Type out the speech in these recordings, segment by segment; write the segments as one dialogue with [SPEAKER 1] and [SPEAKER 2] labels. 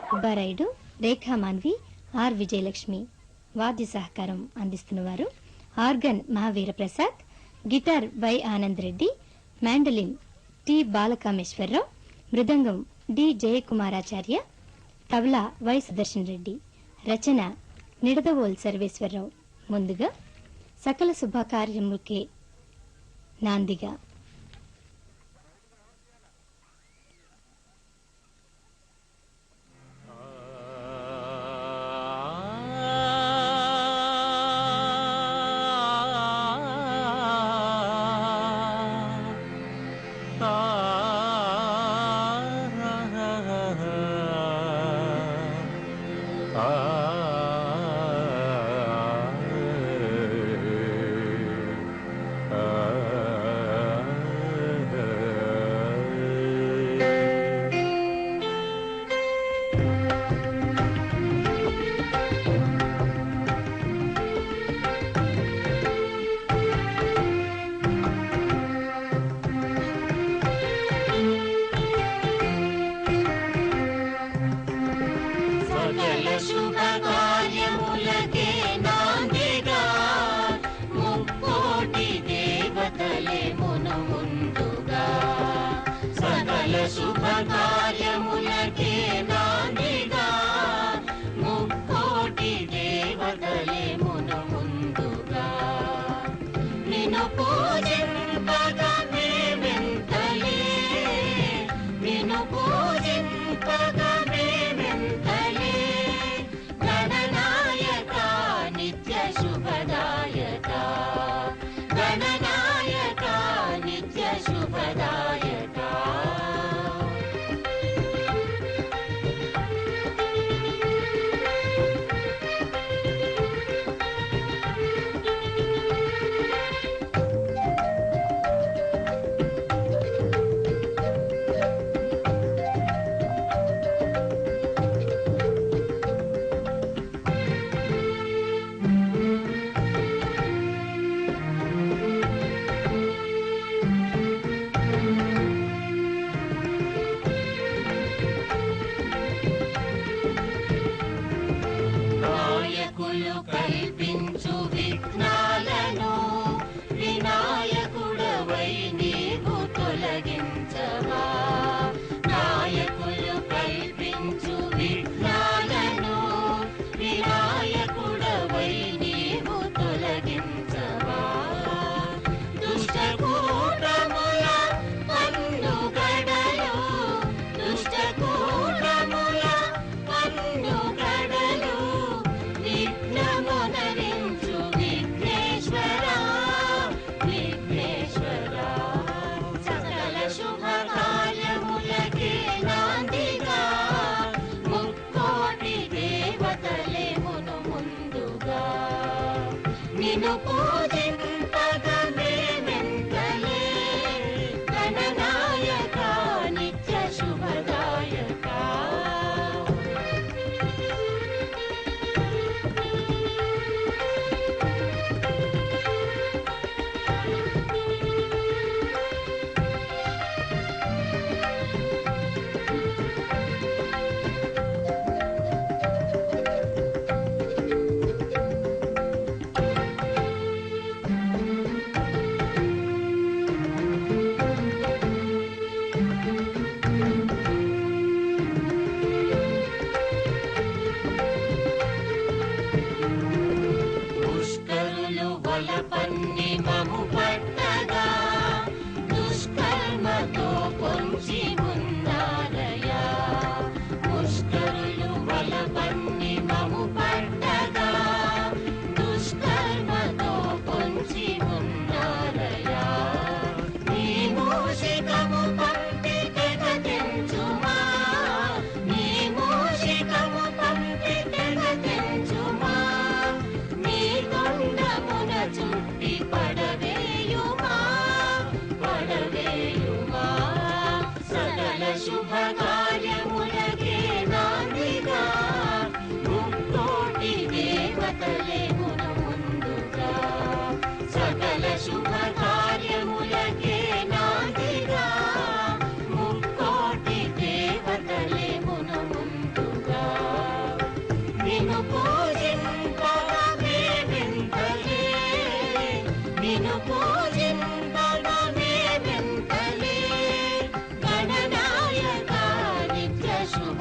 [SPEAKER 1] Subbarayudu, Rekha Manvi, R Vijayalakshmi. వాద్య సహకారం అందిస్తున్నవారు organ Mahavira Prasad, guitar Y Anand Reddy, mandolin T Balakameswararao, mridangam D Jayakumaracharya, tabla Y Sudarshan Reddy. రచన నిడదవోల్ సర్వేశ్వరరావు. ముందుగా సకల శుభకార్యముకే నాందిగా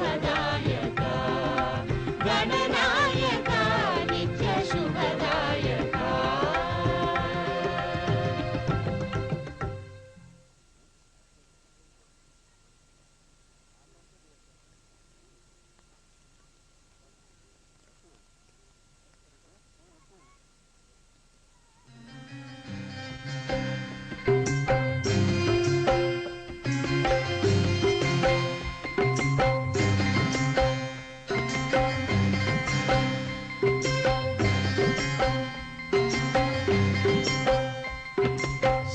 [SPEAKER 2] శుభదాయక గణనాయక నిత్య శుభదాయక.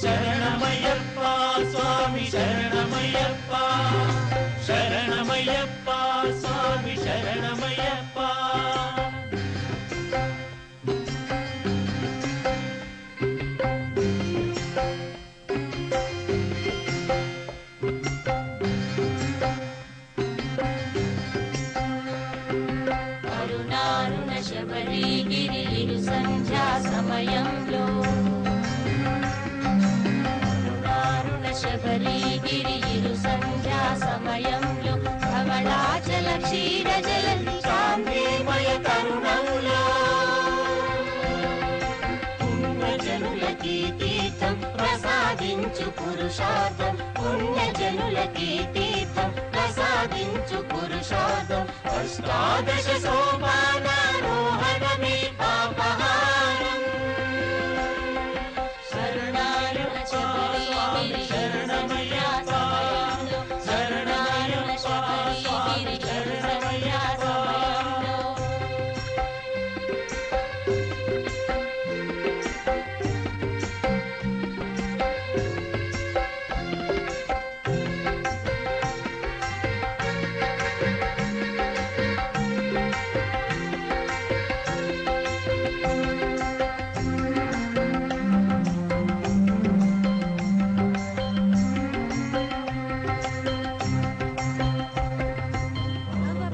[SPEAKER 3] శరణమయ్యప్ప స్వామి శరణమయ్యప్ప శరణమయ్యప్ప స్వామి శరణమయ్యప్ప.
[SPEAKER 2] అరుణారుణ శబరిగిరి ఇరు సంధ్యా సమయంలో శబరిగిరి ఇరు సంధ్యా సమయంలో కమలాచల క్షీర జలధి శాంతిమయ తరుణంలో పుణ్యజనులకి తీర్థం ప్రసాదించు పురుషార్థం పుణ్యజనులకి తీర్థం ప్రసాదించు పురుషార్థం అష్టాదశ సోపానారోహణమే పాపహారం. శరణారుణ శబరిగిరి శరణమయ్యప్ప శరణారుణ శబరిగిరి శరణమయ్య సమయంలో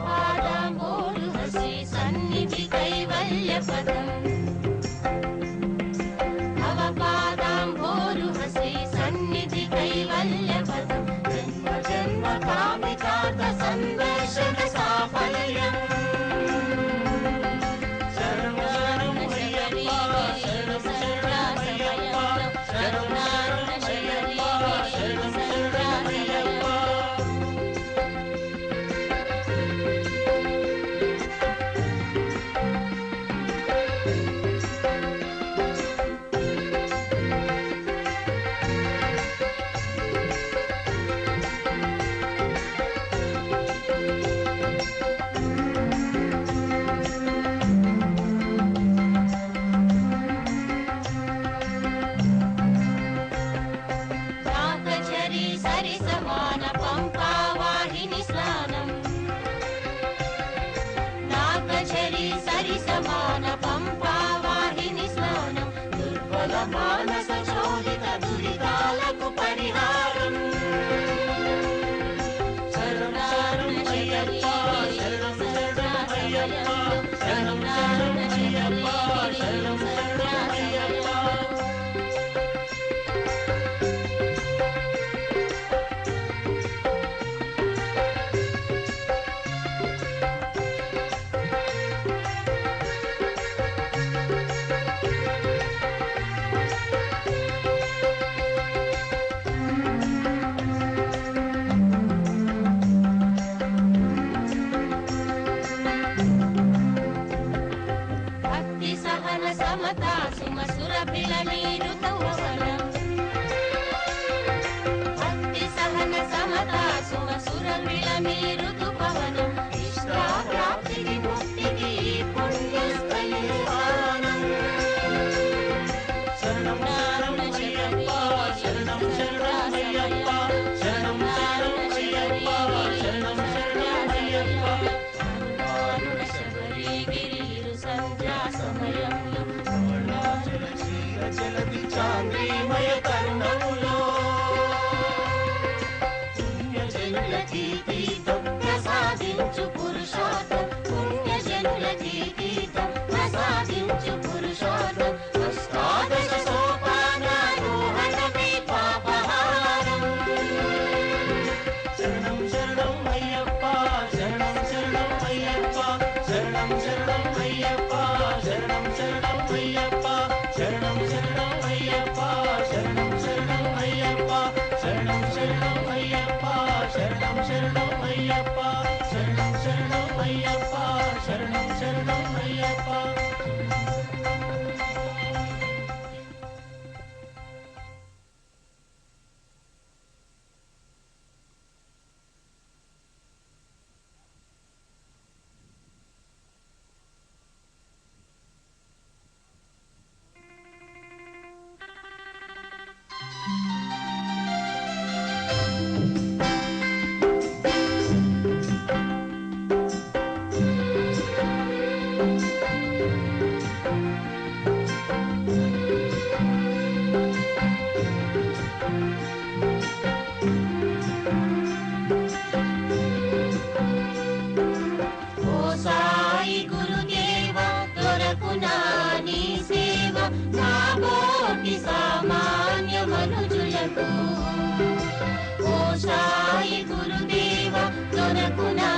[SPEAKER 2] పాదాంబోరు హసి సన్నిధి కైవల్య పదం అవపాదాంబోరు హసి సన్నిధి కైవల్య పదం జన్మ జన్మ కామితార్థ సందర్శన సాఫల్యం. శరణారుణ శబరిగిరి సంధ్యా సమయంలో శరణారుణ శబరిగిరి సంధ్యా సమయంలో నాగచరి సరి సమాన పంపా వాహిని స్నానం నాగచరి సరి సమాన పంపా వాహిని స్నానం దుర్బల మానస చోదిత దురితాలకు పరిహారం. శరణారుణ శబరిగిరి సంధ్యా సమయంలో శరణారుణ శబరిగిరి సంధ్యా సమయంలో భక్తి సహన సమతా సుమసుర పిల నీరు తౌవనం భక్తి సహన సమతా సుమసుర పిల నీరు తుపవనం ఇష్టాప్రాప్తికి ముక్తికి పుణ్యస్థలి స్థానం. శరణారుణ శబరిగిరి శరణం శరణమయ్యప్ప శరణారుణ శబరిగిరి శరణం శరణమయ్యప్ప. శరణారుణ శబరిగిరి ఇరు సంధ్యా సమయంలో కమలాచల క్షీర జలధి శాంతిమయ తరుణంలో పుణ్యజనులకి తీర్థం ప్రసాదించు పురుషార్థం పుణ్యజనులకి తీర్థం ప్రసాదించు పురుషార్థం అష్టాదశ సోపానారోహణమే పాపహారం.
[SPEAKER 3] శరణం శరణం అయ్యప్ప శరణం అయ్యప్ప శరణం శరణం అయ్యప్ప.
[SPEAKER 2] సాయి గురుదేవ దొరకునా